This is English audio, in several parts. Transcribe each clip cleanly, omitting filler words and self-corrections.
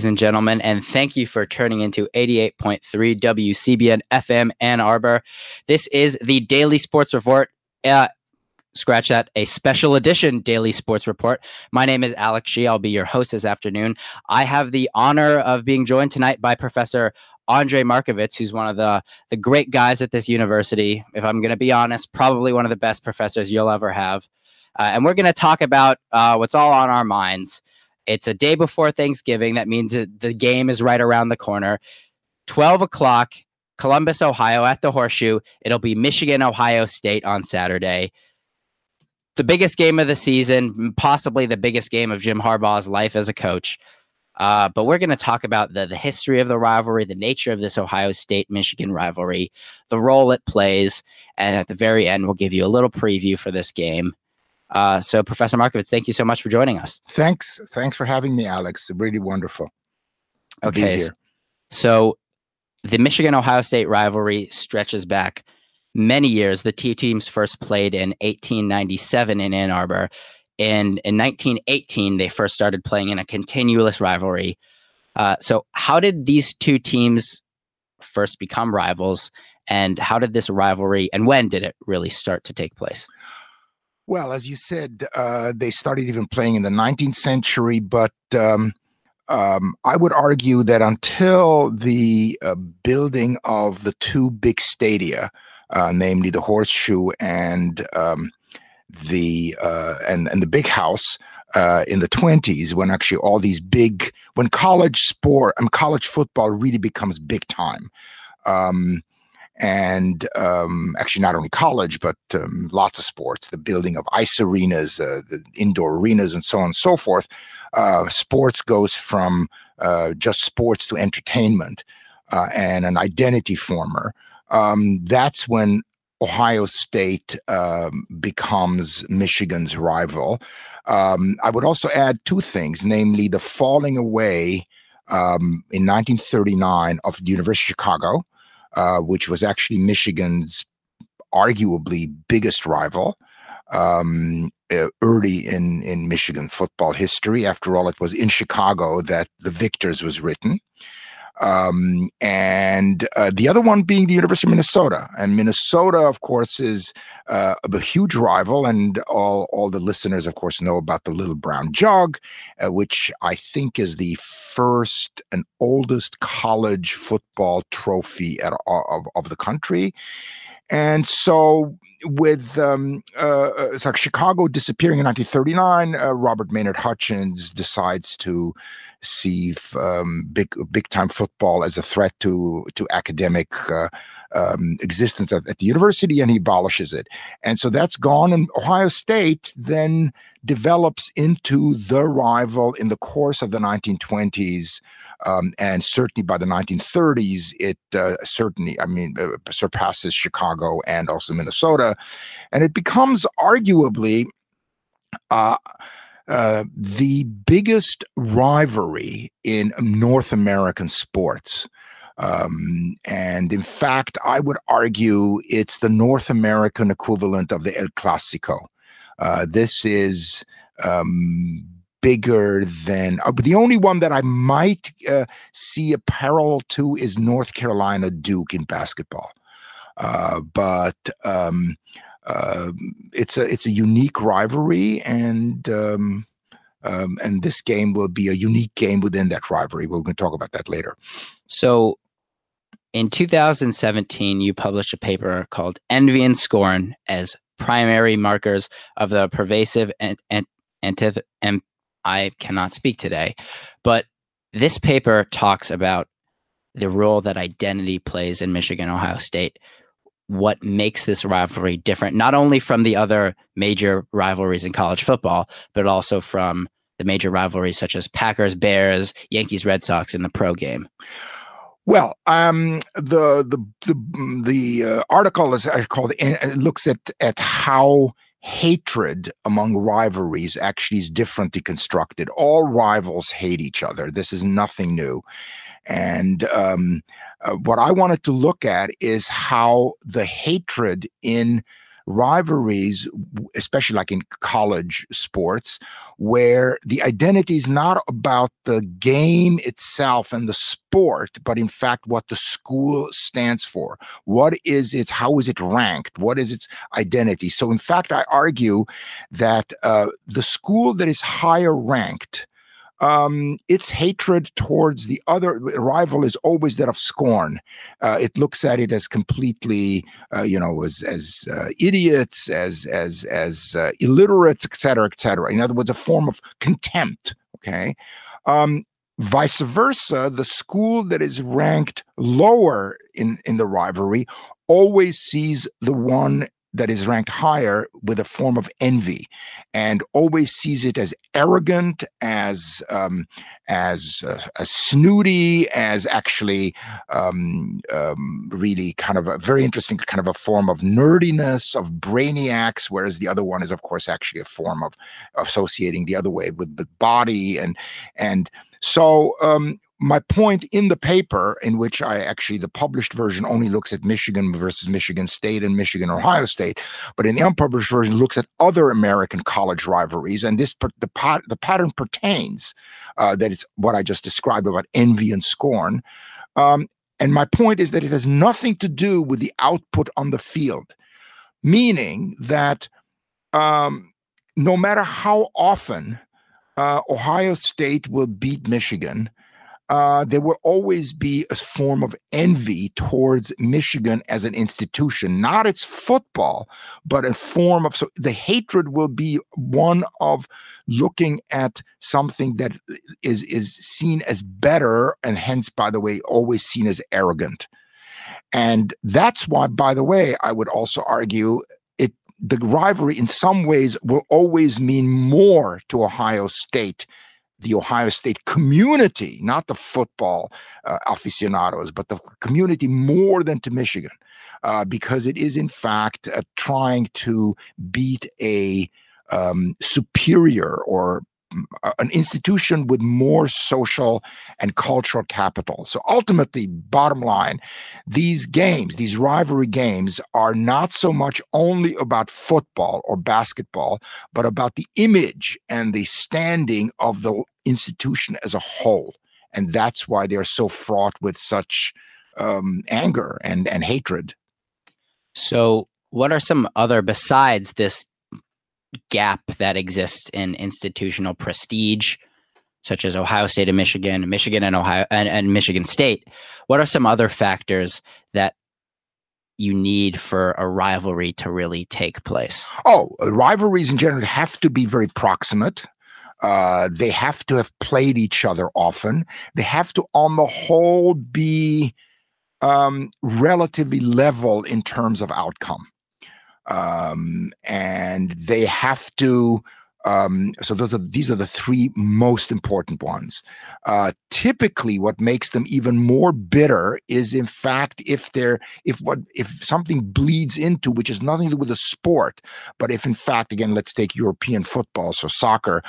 and gentlemen, and thank you for turning into 88.3 WCBN FM Ann Arbor. This is the Daily Sports Report. Scratch that, a special edition Daily Sports Report. My name is Alex Shee. I'll be your host this afternoon. I have the honor of being joined tonight by Professor Andrei Markovits, who's one of the great guys at this university. If I'm going to be honest, probably one of the best professors you'll ever have. And we're going to talk about what's all on our minds. It's a day before Thanksgiving. That means that the game is right around the corner. 12 o'clock, Columbus, Ohio, at the Horseshoe. It'll be Michigan, Ohio State on Saturday. The biggest game of the season, possibly the biggest game of Jim Harbaugh's life as a coach. But we're going to talk about the history of the rivalry, the nature of this Ohio State-Michigan rivalry, the role it plays, and at the very end, we'll give you a little preview for this game. So, Professor Markovits, thank you so much for joining us. Thanks for having me, Alex. Really wonderful to be here. So the Michigan-Ohio State rivalry stretches back many years. The two teams first played in 1897 in Ann Arbor. And in 1918, they first started playing in a continuous rivalry. So how did these two teams first become rivals? And how did this rivalry, and when did it really start to take place? Well, as you said, they started even playing in the 19th century, but I would argue that until the building of the two big stadia, namely the Horseshoe and the Big House in the 20s, when actually all these when college sport and college football really becomes big time. Actually not only college, but lots of sports, the building of ice arenas, the indoor arenas, and so on and so forth. Sports goes from just sports to entertainment and an identity former. That's when Ohio State becomes Michigan's rival. I would also add two things, namely the falling away in 1939 of the University of Chicago, which was actually Michigan's arguably biggest rival early in Michigan football history. After all, it was in Chicago that the Victors was written. And the other one being the University of Minnesota. And Minnesota, of course, is a huge rival. And all the listeners, of course, know about the Little Brown Jug, which I think is the first and oldest college football trophy of the country. And so with Chicago disappearing in 1939, Robert Maynard Hutchins decides to see big time football as a threat to academic existence at the university, and he abolishes it. And so that's gone, and Ohio State then develops into the rival in the course of the 1920s, and certainly by the 1930s, it surpasses Chicago and also Minnesota, and it becomes arguably the biggest rivalry in North American sports. And in fact, I would argue it's the North American equivalent of the El Clasico. This is bigger than the only one that I might see a parallel to is North Carolina Duke in basketball. But it's a unique rivalry, and this game will be a unique game within that rivalry. We're going to talk about that later. So in 2017, you published a paper called Envy and Scorn as primary markers of the pervasive and I cannot speak today, but this paper talks about the role that identity plays in Michigan, Ohio State. What makes this rivalry different, not only from the other major rivalries in college football, but also from the major rivalries such as Packers, Bears, Yankees, Red Sox in the pro game? Well, the article is called. It looks at how hatred among rivalries actually is differently constructed. All rivals hate each other. This is nothing new. And what I wanted to look at is how the hatred in rivalries, especially like in college sports, where the identity is not about the game itself and the sport, but in fact what the school stands for. What is it? How is it ranked? What is its identity? So in fact, I argue that the school that is higher ranked, its hatred towards the other rival is always that of scorn. It looks at it as completely, as idiots, as illiterates, et cetera, et cetera. In other words, a form of contempt. Okay. Vice versa, the school that is ranked lower in the rivalry always sees the one that is ranked higher with a form of envy, and always sees it as arrogant, as snooty, as actually really kind of a very interesting kind of a form of nerdiness, of brainiacs, whereas the other one is, of course, actually a form of associating the other way with the body. And so my point in the paper, in which the published version only looks at Michigan versus Michigan State and Michigan Ohio State, but in the unpublished version looks at other American college rivalries, and the pattern pertains that it's what I just described about envy and scorn. And my point is that it has nothing to do with the output on the field, meaning that no matter how often Ohio State will beat Michigan, there will always be a form of envy towards Michigan as an institution, not its football, but a form of, so the hatred will be one of looking at something that is seen as better, and hence, by the way, always seen as arrogant. And that's why, by the way, I would also argue the rivalry in some ways will always mean more to Ohio State, the Ohio State community, not the football aficionados, but the community more than to Michigan, because it is in fact trying to beat a superior or an institution with more social and cultural capital. So ultimately, bottom line, these games, these rivalry games, are not so much only about football or basketball, but about the image and the standing of the institution as a whole. And that's why they're so fraught with such anger and hatred. So what are some other, besides this gap that exists in institutional prestige, such as Ohio State and Michigan, Michigan and Ohio and Michigan State, what are some other factors that you need for a rivalry to really take place? Rivalries in general have to be very proximate. They have to have played each other often. They have to, on the whole, be relatively level in terms of outcome. And they have to, so these are the three most important ones. Typically, what makes them even more bitter is, in fact, if something bleeds into, which has nothing to do with the sport, but if in fact, again, let's take European football, so soccer,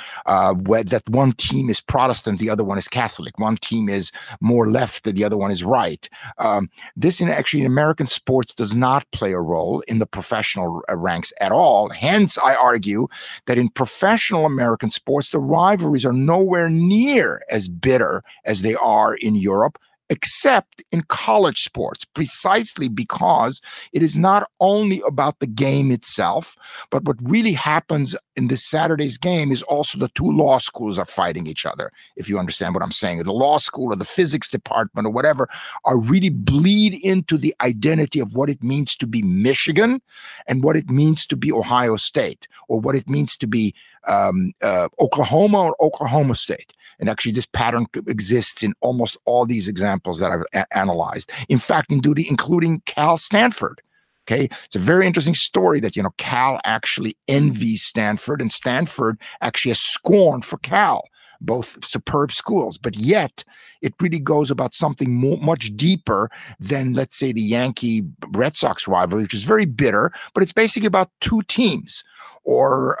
where that one team is Protestant, the other one is Catholic, one team is more left, the other one is right. This in American sports does not play a role in the professional ranks at all. Hence, I argue that in professional American sports, the rivalries are nowhere near as bitter as they are in Europe, except in college sports, precisely because it is not only about the game itself, but what really happens in this Saturday's game is also the two law schools are fighting each other, if you understand what I'm saying. The law school or the physics department or whatever are really bleed into the identity of what it means to be Michigan and what it means to be Ohio State, or what it means to be Oklahoma or Oklahoma State. And actually, this pattern exists in almost all these examples that I've analyzed. In fact, including Cal Stanford. Okay, it's a very interesting story that, Cal actually envies Stanford, and Stanford actually has scorn for Cal, both superb schools. But yet, it really goes about something much deeper than, let's say, the Yankee Red Sox rivalry, which is very bitter, but it's basically about two teams. Or,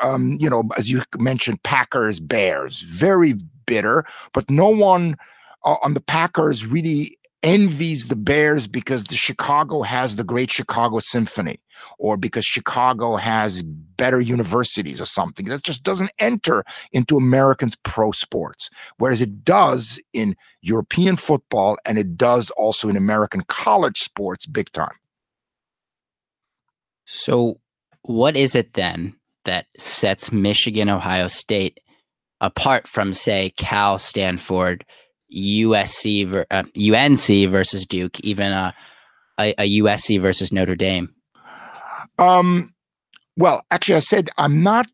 as you mentioned, Packers, Bears, very bitter, but no one on the Packers really envies the Bears because the Chicago has the Great Chicago Symphony, or because Chicago has better universities or something. That just doesn't enter into Americans' pro sports, whereas it does in European football, and it does also in American college sports big time. So what is it then that sets Michigan, Ohio State apart from, say, Cal, Stanford, UNC versus Duke, even a USC versus Notre Dame? Well, actually, I said I'm not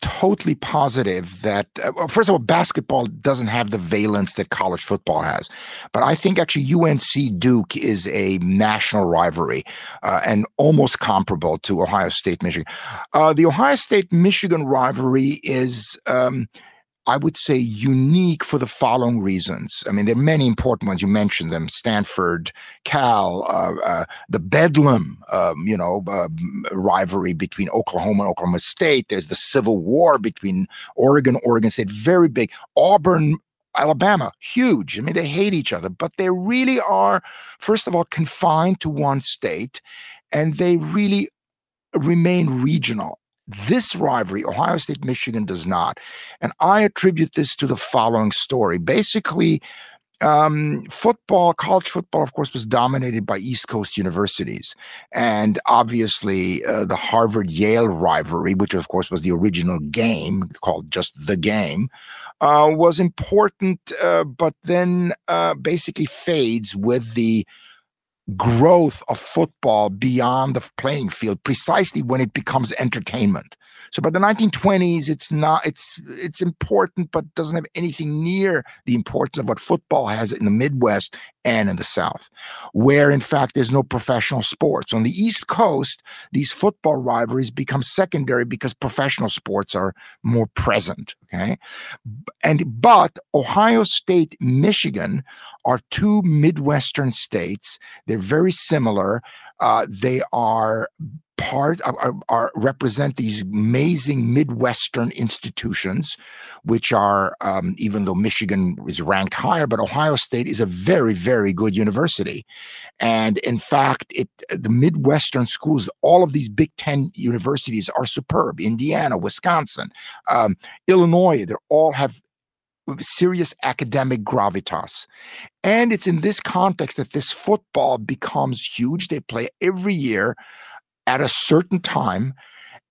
totally positive that, first of all, basketball doesn't have the valence that college football has. But I think actually UNC Duke is a national rivalry and almost comparable to Ohio State Michigan. The Ohio State Michigan rivalry is, I would say, unique for the following reasons. I mean, there are many important ones. You mentioned them: Stanford, Cal, the Bedlam, rivalry between Oklahoma and Oklahoma State. There's the Civil War between Oregon State, very big. Auburn, Alabama, huge. I mean, they hate each other, but they really are, first of all, confined to one state, and they really remain regional. This rivalry, Ohio State, Michigan, does not. And I attribute this to the following story. Basically, college football, of course, was dominated by East Coast universities. And obviously, the Harvard-Yale rivalry, which, of course, was the original game, called just the game, was important, but then basically fades with the growth of football beyond the playing field, precisely when it becomes entertainment. So by the 1920s, it's important, but doesn't have anything near the importance of what football has in the Midwest and in the South, where in fact there's no professional sports. On the East Coast, these football rivalries become secondary because professional sports are more present. Okay. But Ohio State, Michigan are two Midwestern states. They're very similar. They are represent these amazing Midwestern institutions, which are, even though Michigan is ranked higher, but Ohio State is a very, very good university. And in fact, the Midwestern schools, all of these Big Ten universities are superb. Indiana, Wisconsin, Illinois, they all have serious academic gravitas. And it's in this context that this football becomes huge. They play every year at a certain time.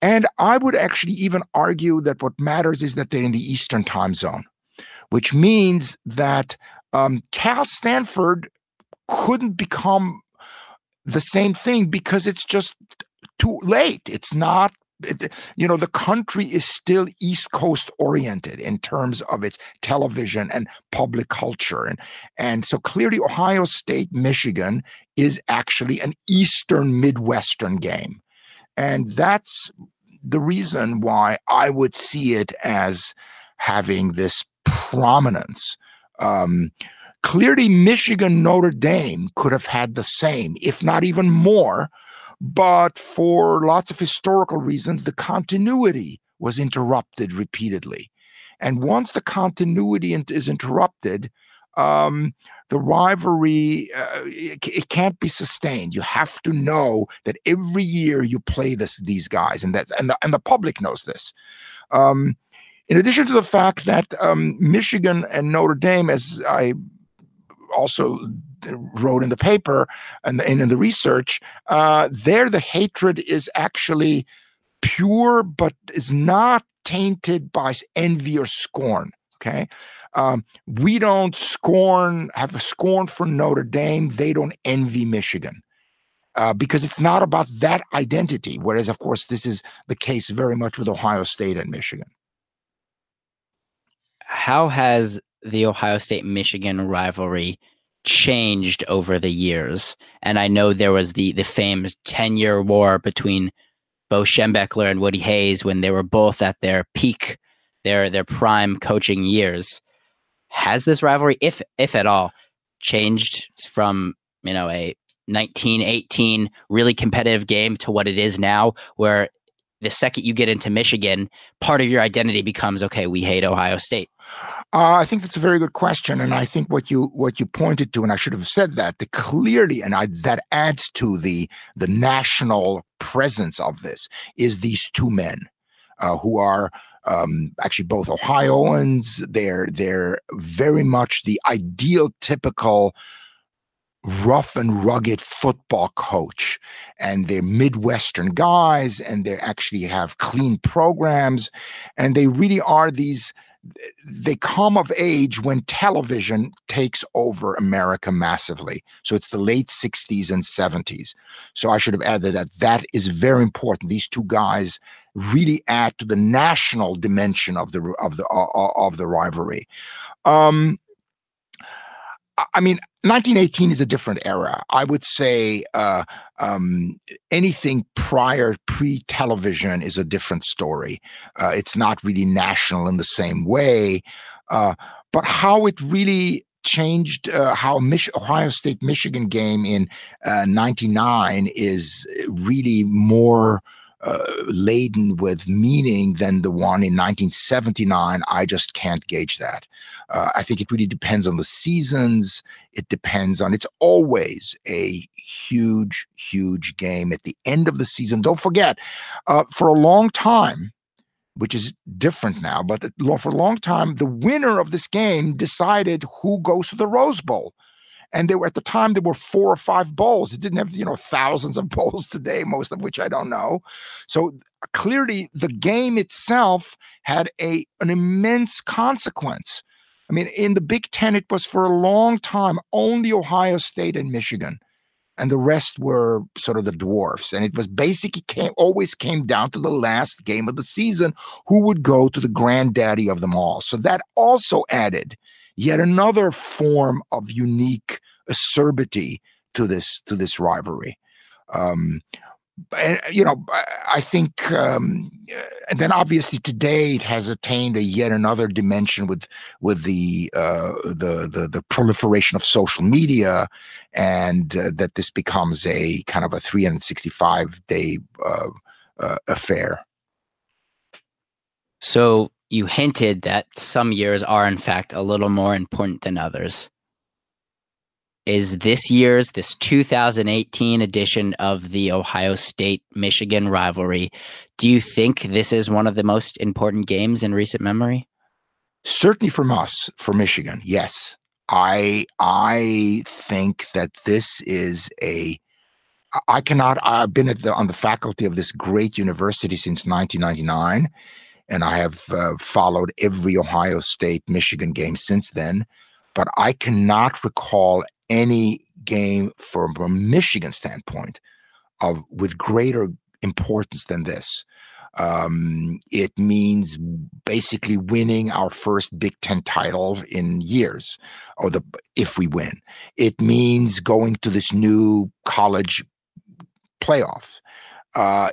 And I would actually even argue that what matters is that they're in the Eastern time zone, which means that Cal Stanford couldn't become the same thing because it's just too late. It's not, the country is still East Coast oriented in terms of its television and public culture. And so clearly Ohio State, Michigan is actually an Eastern Midwestern game. And that's the reason why I would see it as having this prominence. Clearly, Michigan, Notre Dame could have had the same, if not even more. But for lots of historical reasons, the continuity was interrupted repeatedly. And once the continuity is interrupted, the rivalry, it can't be sustained. You have to know that every year you play these guys, and the public knows this. In addition to the fact that Michigan and Notre Dame, as I also wrote in the paper and in the research, there the hatred is actually pure, but is not tainted by envy or scorn. Okay, we don't have a scorn for Notre Dame. They don't envy Michigan because it's not about that identity. Whereas, of course, this is the case very much with Ohio State and Michigan. How has the Ohio State-Michigan rivalry changed over the years? And I know there was the famous 10-year war between Bo Schembechler and Woody Hayes when they were both at their peak, their prime coaching years. Has this rivalry, if at all, changed from a 1918 really competitive game to what it is now, where the second you get into Michigan, part of your identity becomes, okay, we hate Ohio State? I think that's a very good question, and I think what you pointed to, and I should have said that, that adds to the national presence of this, is these two men who are actually both Ohioans. They're very much the ideal, typical rough and rugged football coach, and they're Midwestern guys, and they actually have clean programs, and they really are they come of age when television takes over America massively. So it's the late 60s and 70s. So I should have added that is very important. These two guys really add to the national dimension of the rivalry. I mean, 1918 is a different era. I would say anything pre-television is a different story. It's not really national in the same way, but how it really changed how Ohio State-Michigan game in 99 is really more laden with meaning than the one in 1979. I just can't gauge that. I think it really depends on the seasons. It's always a huge, huge game at the end of the season. Don't forget, for a long time, which is different now, but for a long time, the winner of this game decided who goes to the Rose Bowl. And at the time, there were 4 or 5 bowls. It didn't have, thousands of bowls today, most of which I don't know. So clearly, the game itself had an immense consequence. I mean, in the Big Ten, it was for a long time only Ohio State and Michigan, and the rest were sort of the dwarfs. And it was basically always came down to the last game of the season, who would go to the granddaddy of them all. So that also added yet another form of unique acerbity to this rivalry. I think, and then obviously today it has attained yet another dimension with the proliferation of social media, and that this becomes a kind of a 365-day affair. So you hinted that some years are in fact a little more important than others. Is this 2018 edition of the Ohio State-Michigan rivalry, do you think this is one of the most important games in recent memory? Certainly for Michigan, yes. I think that this is I've been on the faculty of this great university since 1999, and I have followed every Ohio State-Michigan game since then, but I cannot recall any game from a Michigan standpoint with greater importance than this. It means basically winning our first Big Ten title in years, if we win. It means going to this new college playoff.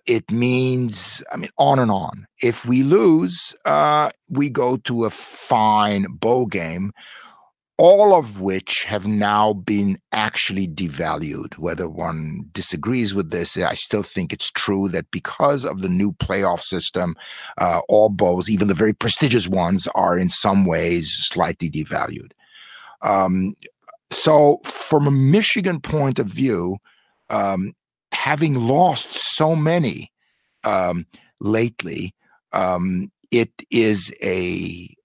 It means, on and on. If we lose, we go to a fine bowl game, all of which have now been actually devalued. Whether one disagrees with this, I still think it's true that because of the new playoff system, all bowls, even the very prestigious ones, are in some ways slightly devalued. So from a Michigan point of view, having lost so many lately, it is a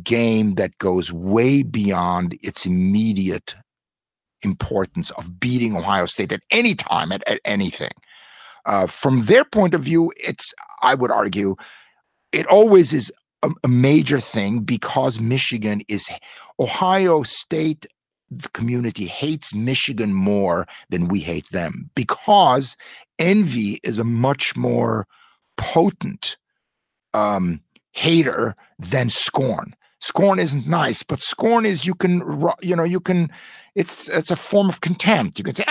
game that goes way beyond its immediate importance of beating Ohio State at any time, at anything. From their point of view, I would argue, it always is a major thing because Ohio State, the community hates Michigan more than we hate them, because envy is a much more potent hater than scorn. Scorn isn't nice, but scorn is it's a form of contempt. You can say,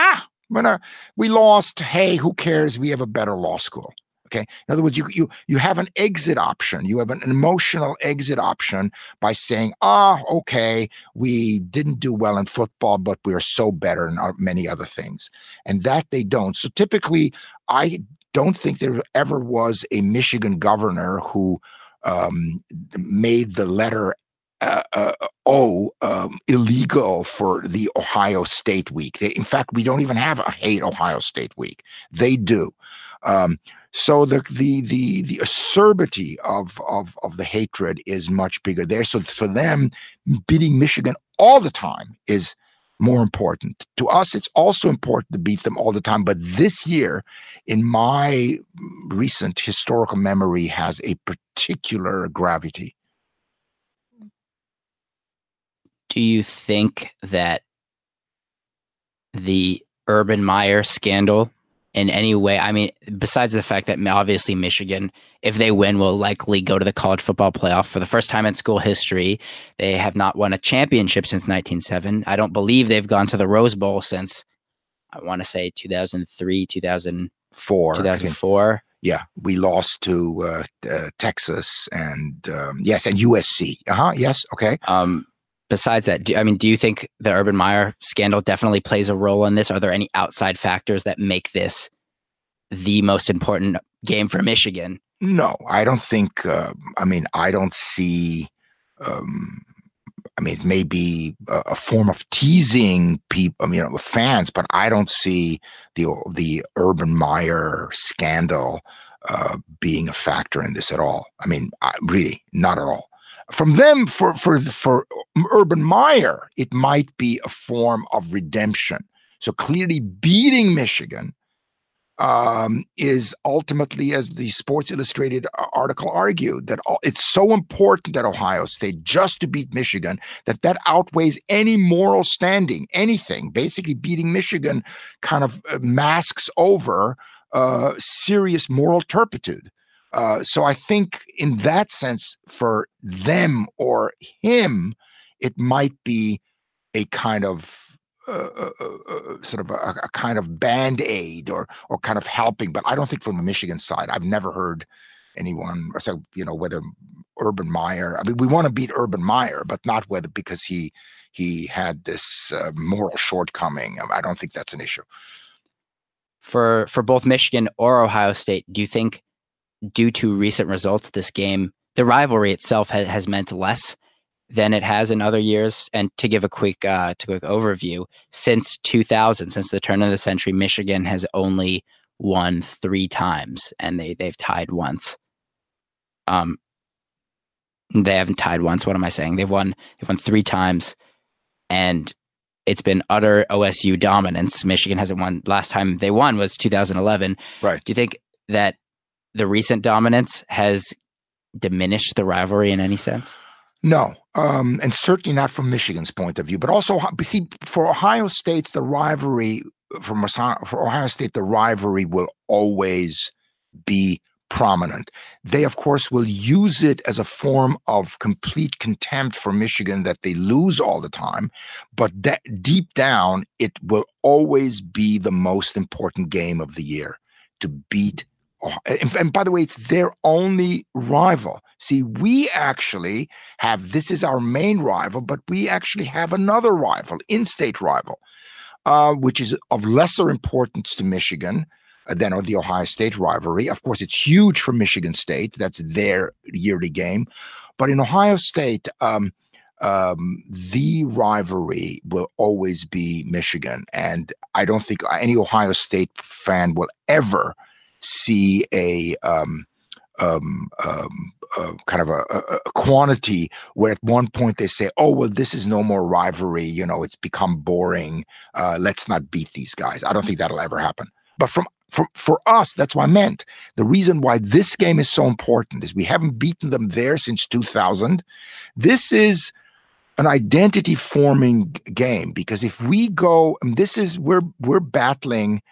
we lost. Hey, who cares? We have a better law school. Okay. In other words, you have an exit option. You have an emotional exit option by saying, okay, we didn't do well in football, but we are so better in many other things. And that they don't. So typically, I don't think there ever was a Michigan governor who made the letter illegal for the Ohio State Week. In fact, we don't even have a Hate Ohio State Week. They do. So the acerbity of the hatred is much bigger there. So for them, beating Michigan all the time is more important. To us, it's also important to beat them all the time. But this year, in my recent historical memory, has a particular gravity. Do you think that the Urban Meyer scandal in any way, I mean, besides the fact that obviously Michigan, if they win, will likely go to the college football playoff for the first time in school history. They have not won a championship since 1907. I don't believe they've gone to the Rose Bowl since, I want to say 2003, 2004. Yeah, we lost to Texas and yes, and USC. Yes, okay. Besides that, do you think the Urban Meyer scandal definitely plays a role in this? Are there any outside factors that make this the most important game for Michigan? No, I don't think. I don't see. It may be a form of teasing people, fans, but I don't see the Urban Meyer scandal being a factor in this at all. Really, not at all. From them, for Urban Meyer, it might be a form of redemption. So clearly beating Michigan is ultimately, as the Sports Illustrated article argued, that it's so important at Ohio State just to beat Michigan that outweighs any moral standing, anything. Basically, beating Michigan kind of masks over serious moral turpitude. So I think in that sense, for them or him, it might be a kind of sort of a kind of band-aid or kind of helping. But I don't think from the Michigan side, I've never heard anyone say, whether Urban Meyer, we want to beat Urban Meyer, but not whether because he had this moral shortcoming. I don't think that's an issue. For both Michigan or Ohio State, do you think, due to recent results, this game, the rivalry itself has meant less than it has in other years? And to give a quick overview, since 2000, since the turn of the century, Michigan has only won 3 times, and they've tied once. They haven't tied once. What am I saying? They've won 3 times, and it's been utter OSU dominance. Michigan hasn't won. Last time they won was 2011. Right. Do you think that the recent dominance has diminished the rivalry in any sense? No, and certainly not from Michigan's point of view. But also, see, for Ohio State, the rivalry will always be prominent. They, of course, will use it as a form of complete contempt for Michigan that they lose all the time. But deep down, it will always be the most important game of the year to beat. And by the way, it's their only rival. See, we actually have, this is our main rival, but we actually have another rival, in-state rival, which is of lesser importance to Michigan than the Ohio State rivalry. Of course, it's huge for Michigan State. That's their yearly game. But in Ohio State, the rivalry will always be Michigan. And I don't think any Ohio State fan will ever see a kind of a quantity where at one point they say, oh, well, this is no more rivalry. It's become boring. Let's not beat these guys. I don't think that'll ever happen. But for us, that's what I meant. The reason why this game is so important is we haven't beaten them there since 2000. This is an identity forming game, because if we go, we're battling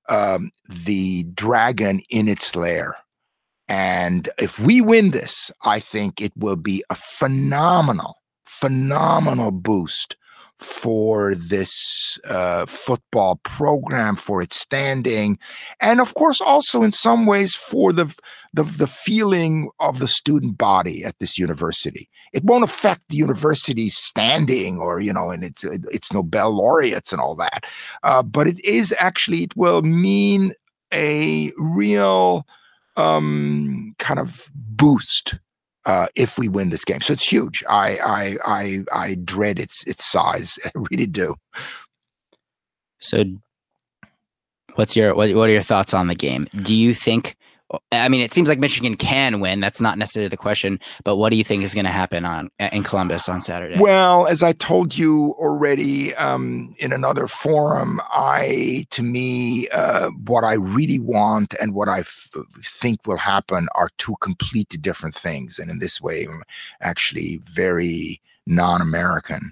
the dragon in its lair. And if we win this, I think it will be a phenomenal boost for this football program, for its standing, and of course also in some ways for the feeling of the student body at this university. It won't affect the university's standing or and its Nobel laureates and all that, but it will mean a real kind of boost if we win this game. So it's huge. I dread its size. I really do. So what are your thoughts on the game? Do you think, I mean, it seems like Michigan can win. That's not necessarily the question, but what do you think is going to happen in Columbus on Saturday? Well, as I told you already in another forum, to me, what I really want and what I think will happen are two completely different things. And in this way, I'm actually very non-American.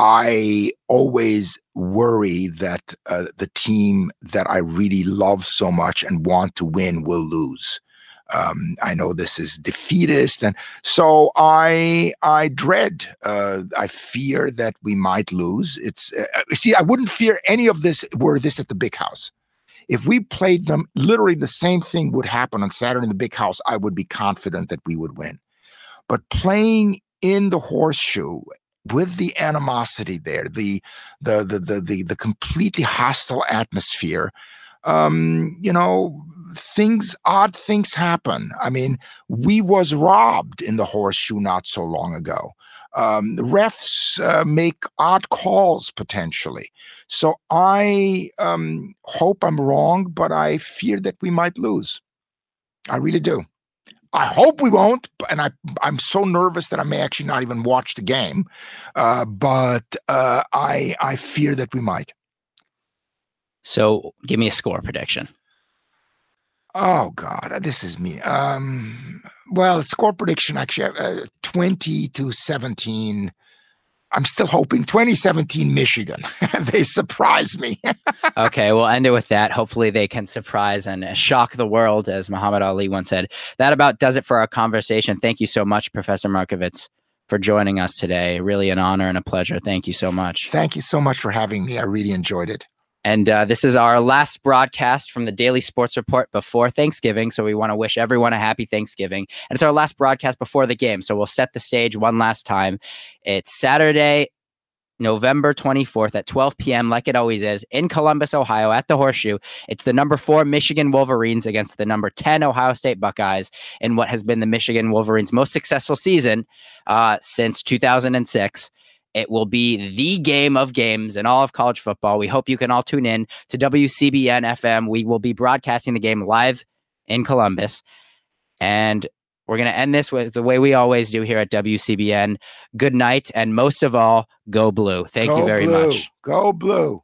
I always worry that the team that I really love so much and want to win will lose. I know this is defeatist, and so I dread. I fear that we might lose. It's see, I wouldn't fear any of this were this at the Big House. If we played them, literally the same thing would happen on Saturday in the Big House. I would be confident that we would win. But playing in the Horseshoe, with the animosity there, the completely hostile atmosphere, odd things happen. I mean, we was robbed in the Horseshoe not so long ago. The refs make odd calls potentially. So I hope I'm wrong, but I fear that we might lose. I really do. I hope we won't, and I'm so nervous that I may actually not even watch the game. But I fear that we might. So give me a score prediction. Oh God, this is me. Well, score prediction actually 20-17. I'm still hoping 2017 Michigan. They surprised me. Okay, we'll end it with that. Hopefully they can surprise and shock the world, as Muhammad Ali once said. That about does it for our conversation. Thank you so much, Professor Markovits, for joining us today. Really an honor and a pleasure. Thank you so much. Thank you so much for having me. I really enjoyed it. And this is our last broadcast from the Daily Sports Report before Thanksgiving. So we want to wish everyone a happy Thanksgiving. And it's our last broadcast before the game. So we'll set the stage one last time. It's Saturday, November 24th at 12 p.m., like it always is, in Columbus, Ohio, at the Horseshoe. It's the number 4 Michigan Wolverines against the number 10 Ohio State Buckeyes in what has been the Michigan Wolverines' most successful season since 2006. It will be the game of games in all of college football. We hope you can all tune in to WCBN FM. We will be broadcasting the game live in Columbus. And we're going to end this with the way we always do here at WCBN. Good night, and most of all, go blue. Thank you very much. Go blue.